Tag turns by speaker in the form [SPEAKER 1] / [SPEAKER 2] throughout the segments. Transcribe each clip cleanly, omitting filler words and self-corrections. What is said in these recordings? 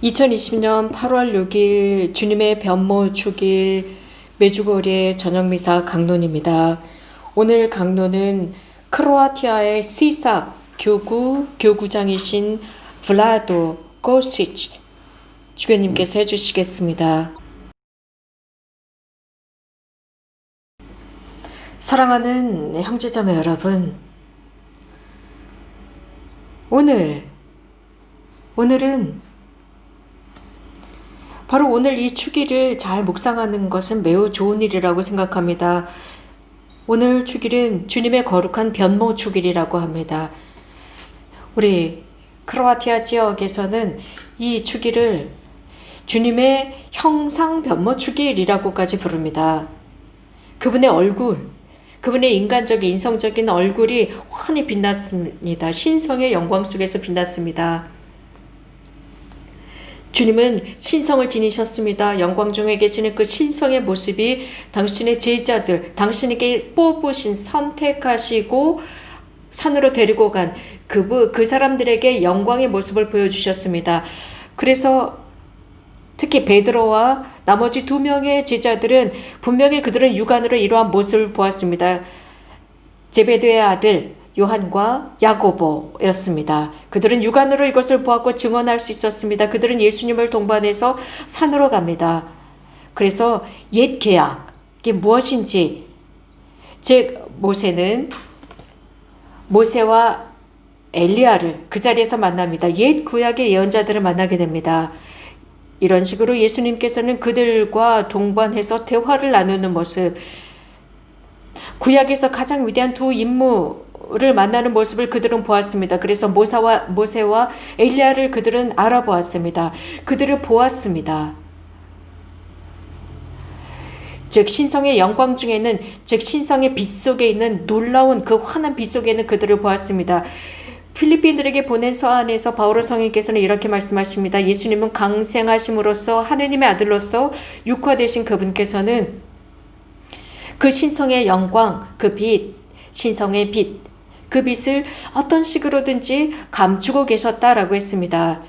[SPEAKER 1] 2020년 8월 6일 주님의 변모 축일 메주고리의 저녁미사 강론입니다. 오늘 강론은 크로아티아의 시삭 교구장이신 블라도 고시치 주교님께서 해주시겠습니다. 사랑하는 형제자매 여러분, 오늘은 바로 오늘 이 축일을 잘 묵상하는 것은 매우 좋은 일이라고 생각합니다. 오늘 축일은 주님의 거룩한 변모 축일이라고 합니다. 우리 크로아티아 지역에서는 이 축일을 주님의 형상 변모 축일이라고까지 부릅니다. 그분의 얼굴, 그분의 인간적인 인성적인 얼굴이 환히 빛났습니다. 신성의 영광 속에서 빛났습니다. 주님은 신성을 지니셨습니다. 영광 중에 계시는 그 신성의 모습이 당신의 제자들, 당신에게 뽑으신 선택하시고 산으로 데리고 간 그 사람들에게 영광의 모습을 보여주셨습니다. 그래서 특히 베드로와 나머지 2명의 제자들은 분명히 그들은 육안으로 이러한 모습을 보았습니다. 제베데의 아들 요한과 야고보였습니다. 그들은 육안으로 이것을 보았고 증언할 수 있었습니다. 그들은 예수님을 동반해서 산으로 갑니다. 그래서 옛 계약이 무엇인지, 즉 모세와 엘리야를 그 자리에서 만납니다. 옛 구약의 예언자들을 만나게 됩니다. 이런 식으로 예수님께서는 그들과 동반해서 대화를 나누는 모습, 구약에서 가장 위대한 두 인물을 만나는 모습을 그들은 보았습니다. 그래서 모세와 엘리야를 그들은 알아보았습니다. 그들을 보았습니다. 즉 신성의 영광 중에는, 즉 신성의 빛 속에 있는 놀라운 그 환한 빛 속에는 그들을 보았습니다. 필리핀들에게 보낸 서한에서 바오로 성인께서는 이렇게 말씀하십니다. 예수님은 강생하심으로써 하느님의 아들로서 육화되신 그분께서는 그 신성의 영광, 그 빛, 신성의 빛, 그 빛을 어떤 식으로든지 감추고 계셨다라고 했습니다.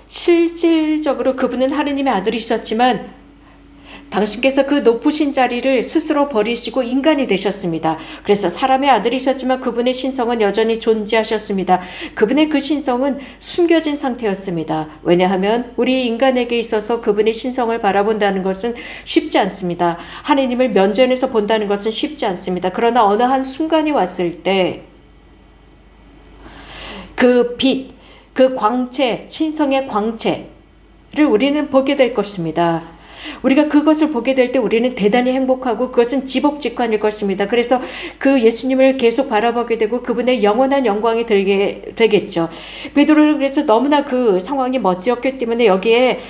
[SPEAKER 1] 실질적으로 그분은 하느님의 아들이셨지만 당신께서 그 높으신 자리를 스스로 버리시고 인간이 되셨습니다. 그래서 사람의 아들이셨지만 그분의 신성은 여전히 존재하셨습니다. 그분의 그 신성은 숨겨진 상태였습니다. 왜냐하면 우리 인간에게 있어서 그분의 신성을 바라본다는 것은 쉽지 않습니다. 하느님을 면전에서 본다는 것은 쉽지 않습니다. 그러나 어느 한 순간이 왔을 때 그 빛, 그 광채, 신성의 광채를 우리는 보게 될 것입니다. 우리가 그것을 보게 될 때 우리는 대단히 행복하고 그것은 지복직관일 것입니다. 그래서 그 예수님을 계속 바라보게 되고 그분의 영원한 영광이 되겠죠. 베드로는 그래서 너무나 그 상황이 멋지었기 때문에 여기에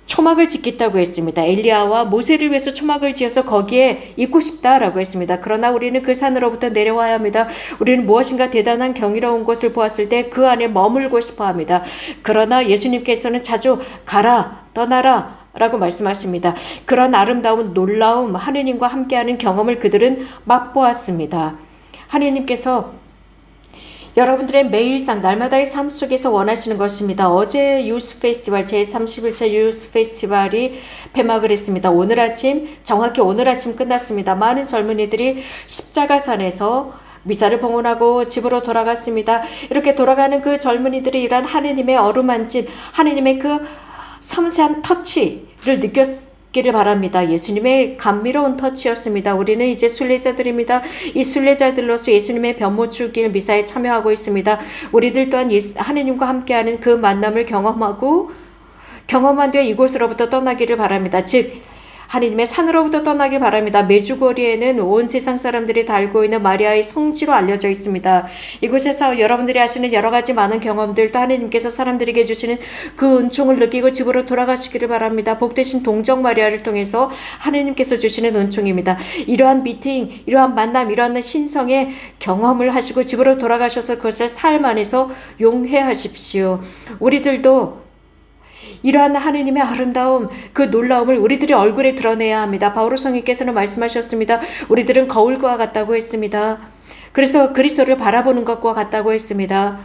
[SPEAKER 1] 초막을 짓겠다고 했습니다. 엘리야와 모세를 위해서 초막을 지어서 거기에 있고 싶다라고 했습니다. 그러나 우리는 그 산으로부터 내려와야 합니다. 우리는 무엇인가 대단한 경이로운 것을 보았을 때 그 안에 머물고 싶어 합니다. 그러나 예수님께서는 자주 가라, 떠나라 라고 말씀하십니다. 그런 아름다운 놀라움, 하느님과 함께하는 경험을 그들은 맛보았습니다. 하느님께서 여러분들의 매일상, 날마다의 삶 속에서 원하시는 것입니다. 어제 유스 페스티벌, 제31차 유스 페스티벌이 폐막을 했습니다. 정확히 오늘 아침 끝났습니다. 많은 젊은이들이 십자가산에서 미사를 봉헌하고 집으로 돌아갔습니다. 이렇게 돌아가는 그 젊은이들이 이런 하느님의 어루만짐, 하느님의 그 섬세한 터치를 느꼈기를 바랍니다. 예수님의 감미로운 터치였습니다. 우리는 이제 순례자들입니다. 이 순례자들로서 예수님의 변모축일 미사에 참여하고 있습니다. 우리들 또한 하느님과 함께하는 그 만남을 경험한 뒤에 이곳으로부터 떠나기를 바랍니다. 즉 하느님의 산으로부터 떠나길 바랍니다. 메주고리에는 온 세상 사람들이 다 알고 있는 마리아의 성지로 알려져 있습니다. 이곳에서 여러분들이 하시는 여러 가지 많은 경험들도 하느님께서 사람들에게 주시는 그 은총을 느끼고 집으로 돌아가시기를 바랍니다. 복되신 동정 마리아를 통해서 하느님께서 주시는 은총입니다. 이러한 미팅, 이러한 만남, 이러한 신성의 경험을 하시고 집으로 돌아가셔서 그것을 삶 안에서 용회하십시오. 우리들도 이러한 하느님의 아름다움, 그 놀라움을 우리들의 얼굴에 드러내야 합니다. 바오로 성인께서는 말씀하셨습니다. 우리들은 거울과 같다고 했습니다. 그래서 그리스도를 바라보는 것과 같다고 했습니다.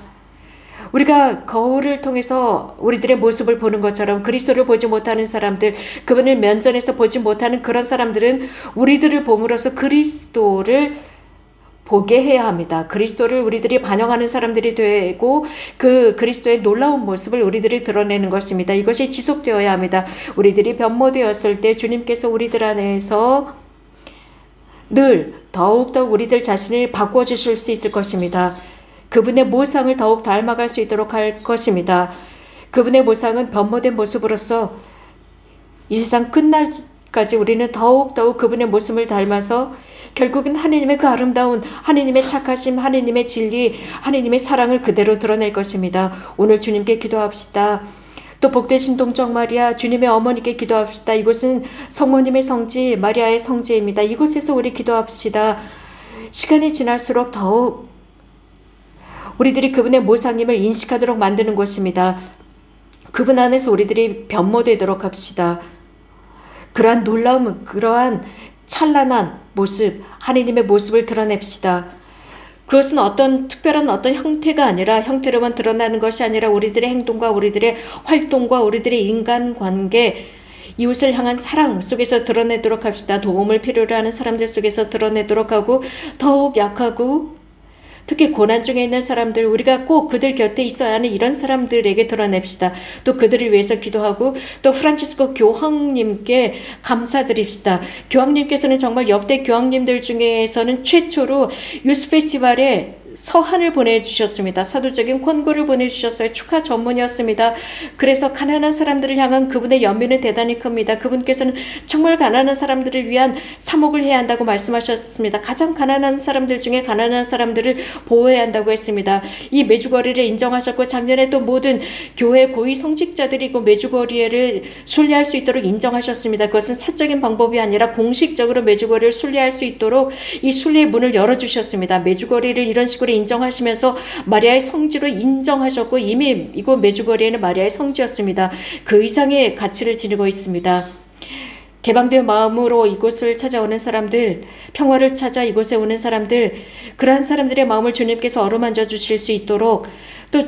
[SPEAKER 1] 우리가 거울을 통해서 우리들의 모습을 보는 것처럼 그리스도를 보지 못하는 사람들, 그분을 면전에서 보지 못하는 그런 사람들은 우리들을 봄으로써 그리스도를 보게 해야 합니다. 그리스도를 우리들이 반영하는 사람들이 되고 그 그리스도의 놀라운 모습을 우리들이 드러내는 것입니다. 이것이 지속되어야 합니다. 우리들이 변모되었을 때 주님께서 우리들 안에서 늘 더욱더 우리들 자신을 바꿔주실 수 있을 것입니다. 그분의 모상을 더욱 닮아갈 수 있도록 할 것입니다. 그분의 모상은 변모된 모습으로서 이 세상 끝날까지 우리는 더욱더욱 그분의 모습을 닮아서 결국은 하나님의 그 아름다운 하나님의 착하심, 하나님의 진리, 하나님의 사랑을 그대로 드러낼 것입니다. 오늘 주님께 기도합시다. 또 복되신 동정 마리아 주님의 어머니께 기도합시다. 이곳은 성모님의 성지 마리아의 성지입니다. 이곳에서 우리 기도합시다. 시간이 지날수록 더욱 우리들이 그분의 모상임을 인식하도록 만드는 것입니다. 그분 안에서 우리들이 변모되도록 합시다. 그러한 놀라움, 그러한 찬란한 모습, 하나님의 모습을 드러냅시다. 그것은 어떤 특별한 어떤 형태가 아니라 형태로만 드러나는 것이 아니라 우리들의 행동과 우리들의 활동과 우리들의 인간관계, 이웃을 향한 사랑 속에서 드러내도록 합시다. 도움을 필요로 하는 사람들 속에서 드러내도록 하고 더욱 약하고 특히 고난 중에 있는 사람들, 우리가 꼭 그들 곁에 있어야 하는 이런 사람들에게 드러냅시다. 또 그들을 위해서 기도하고 또 프란치스코 교황님께 감사드립시다. 교황님께서는 정말 역대 교황님들 중에서는 최초로 유스 페스티벌에 서한을 보내주셨습니다. 사도적인 권고를 보내주셨어요. 축하 전문이었습니다. 그래서 가난한 사람들을 향한 그분의 연민은 대단히 큽니다. 그분께서는 정말 가난한 사람들을 위한 사목을 해야 한다고 말씀하셨습니다. 가장 가난한 사람들 중에 가난한 사람들을 보호해야 한다고 했습니다. 이 메주거리를 인정하셨고 작년에 또 모든 교회 고위 성직자들이 그 메주거리를 순례할 수 있도록 인정하셨습니다. 그것은 사적인 방법이 아니라 공식적으로 메주거리를 순례할 수 있도록 이 순례의 문을 열어주셨습니다. 메주거리를 이런 식으로 인정하시면서 마리아의 성지로 인정하셨고 이미 이곳 메주거리에는 마리아의 성지였습니다. 그 이상의 가치를 지니고 있습니다. 개방된 마음으로 이곳을 찾아오는 사람들, 평화를 찾아 이곳에 오는 사람들, 그러한 사람들의 마음을 주님께서 어루만져 주실 수 있도록 또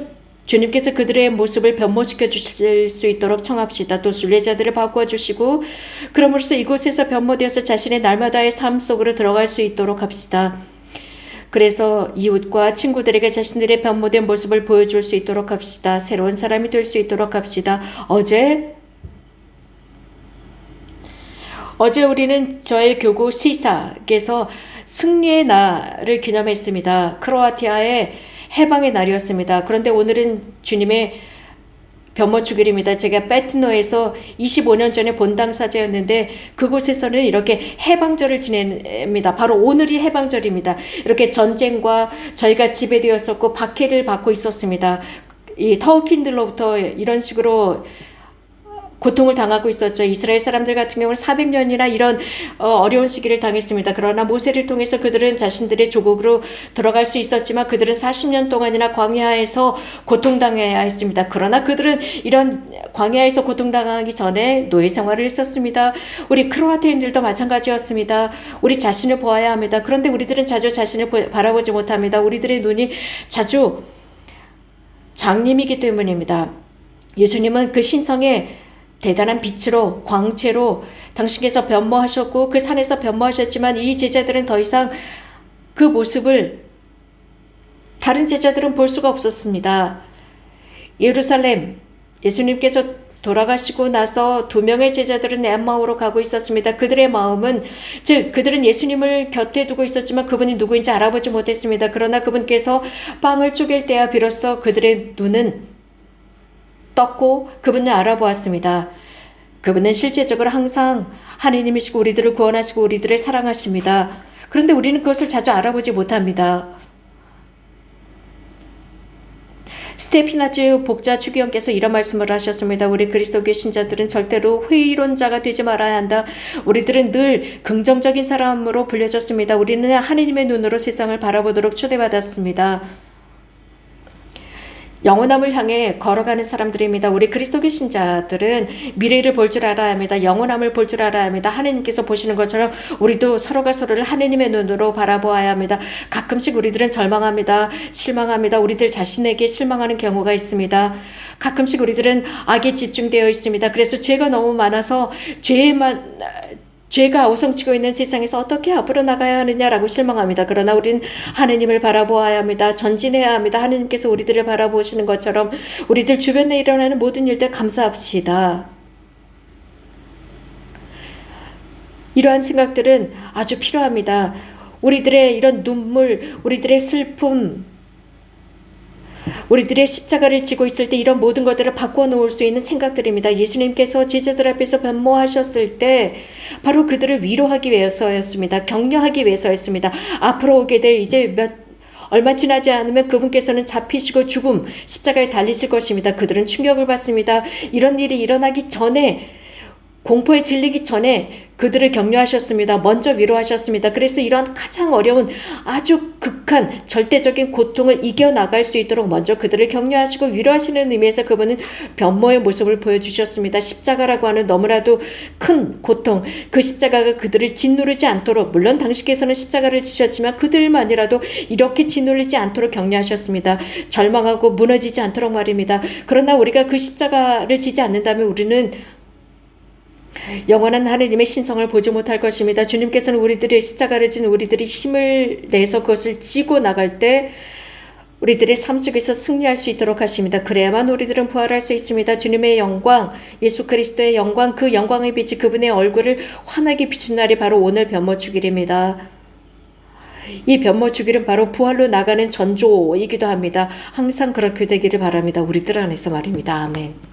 [SPEAKER 1] 주님께서 그들의 모습을 변모시켜 주실 수 있도록 청합시다. 또 순례자들을 바꾸어 주시고 그럼으로써 이곳에서 변모되어서 자신의 날마다의 삶 속으로 들어갈 수 있도록 합시다. 그래서 이웃과 친구들에게 자신들의 변모된 모습을 보여줄 수 있도록 합시다. 새로운 사람이 될 수 있도록 합시다. 어제 우리는 저의 교구 시사께서 승리의 날을 기념했습니다. 크로아티아의 해방의 날이었습니다. 그런데 오늘은 주님의 변모주길입니다. 제가 베트노에서 25년 전에 본당사제였는데 그곳에서는 이렇게 해방절을 지냅니다. 바로 오늘이 해방절입니다. 이렇게 전쟁과 저희가 지배되었었고 박해를 받고 있었습니다. 이 터키인들로부터 이런 식으로 고통을 당하고 있었죠. 이스라엘 사람들 같은 경우는 400년이나 이런 어려운 시기를 당했습니다. 그러나 모세를 통해서 그들은 자신들의 조국으로 들어갈 수 있었지만 그들은 40년 동안이나 광야에서 고통당해야 했습니다. 그러나 그들은 이런 광야에서 고통당하기 전에 노예 생활을 했었습니다. 우리 크로아티아인들도 마찬가지였습니다. 우리 자신을 보아야 합니다. 그런데 우리들은 자주 자신을 바라보지 못합니다. 우리들의 눈이 자주 장님이기 때문입니다. 예수님은 그 신성의 대단한 빛으로 광채로 당신께서 변모하셨고 그 산에서 변모하셨지만 이 제자들은 더 이상 그 모습을 다른 제자들은 볼 수가 없었습니다. 예루살렘 예수님께서 돌아가시고 나서 2명의 제자들은 엠마오로 가고 있었습니다. 그들의 마음은 즉 그들은 예수님을 곁에 두고 있었지만 그분이 누구인지 알아보지 못했습니다. 그러나 그분께서 빵을 쪼갤 때야 비로소 그들의 눈은 떴고 그분을 알아보았습니다. 그분은 실제적으로 항상 하나님이시고 우리들을 구원하시고 우리들을 사랑하십니다. 그런데 우리는 그것을 자주 알아보지 못합니다. 스테피나즈 복자 추기원께서 이런 말씀을 하셨습니다. 우리 그리스도교 신자들은 절대로 회의론자가 되지 말아야 한다. 우리들은 늘 긍정적인 사람으로 불려졌습니다. 우리는 하나님의 눈으로 세상을 바라보도록 초대받았습니다. 영원함을 향해 걸어가는 사람들입니다. 우리 그리스도교 신자들은 미래를 볼 줄 알아야 합니다. 영원함을 볼 줄 알아야 합니다. 하느님께서 보시는 것처럼 우리도 서로가 서로를 하느님의 눈으로 바라보아야 합니다. 가끔씩 우리들은 절망합니다. 실망합니다. 우리들 자신에게 실망하는 경우가 있습니다. 가끔씩 우리들은 악에 집중되어 있습니다. 그래서 죄가 너무 많아서 죄가 아우성치고 있는 세상에서 어떻게 앞으로 나가야 하느냐라고 실망합니다. 그러나 우리는 하느님을 바라보아야 합니다. 전진해야 합니다. 하느님께서 우리들을 바라보시는 것처럼 우리들 주변에 일어나는 모든 일들 감사합시다. 이러한 생각들은 아주 필요합니다. 우리들의 이런 눈물, 우리들의 슬픔, 우리들의 십자가를 지고 있을 때 이런 모든 것들을 바꾸어 놓을 수 있는 생각들입니다. 예수님께서 제자들 앞에서 변모하셨을 때 바로 그들을 위로하기 위해서였습니다. 격려하기 위해서였습니다. 앞으로 오게 될 이제 얼마 지나지 않으면 그분께서는 잡히시고 죽음, 십자가에 달리실 것입니다. 그들은 충격을 받습니다. 이런 일이 일어나기 전에, 공포에 질리기 전에 그들을 격려하셨습니다. 먼저 위로하셨습니다. 그래서 이러한 가장 어려운 아주 극한 절대적인 고통을 이겨나갈 수 있도록 먼저 그들을 격려하시고 위로하시는 의미에서 그분은 변모의 모습을 보여주셨습니다. 십자가라고 하는 너무나도 큰 고통, 그 십자가가 그들을 짓누르지 않도록, 물론 당신께서는 십자가를 지셨지만 그들만이라도 이렇게 짓누르지 않도록 격려하셨습니다. 절망하고 무너지지 않도록 말입니다. 그러나 우리가 그 십자가를 지지 않는다면 우리는 영원한 하느님의 신성을 보지 못할 것입니다. 주님께서는 우리들의 십자가를 진 우리들이 힘을 내서 그것을 지고 나갈 때 우리들의 삶 속에서 승리할 수 있도록 하십니다. 그래야만 우리들은 부활할 수 있습니다. 주님의 영광, 예수 그리스도의 영광, 그 영광의 빛이 그분의 얼굴을 환하게 비춘 날이 바로 오늘 변모주길입니다. 이 변모주길은 바로 부활로 나가는 전조이기도 합니다. 항상 그렇게 되기를 바랍니다. 우리들 안에서 말입니다. 아멘.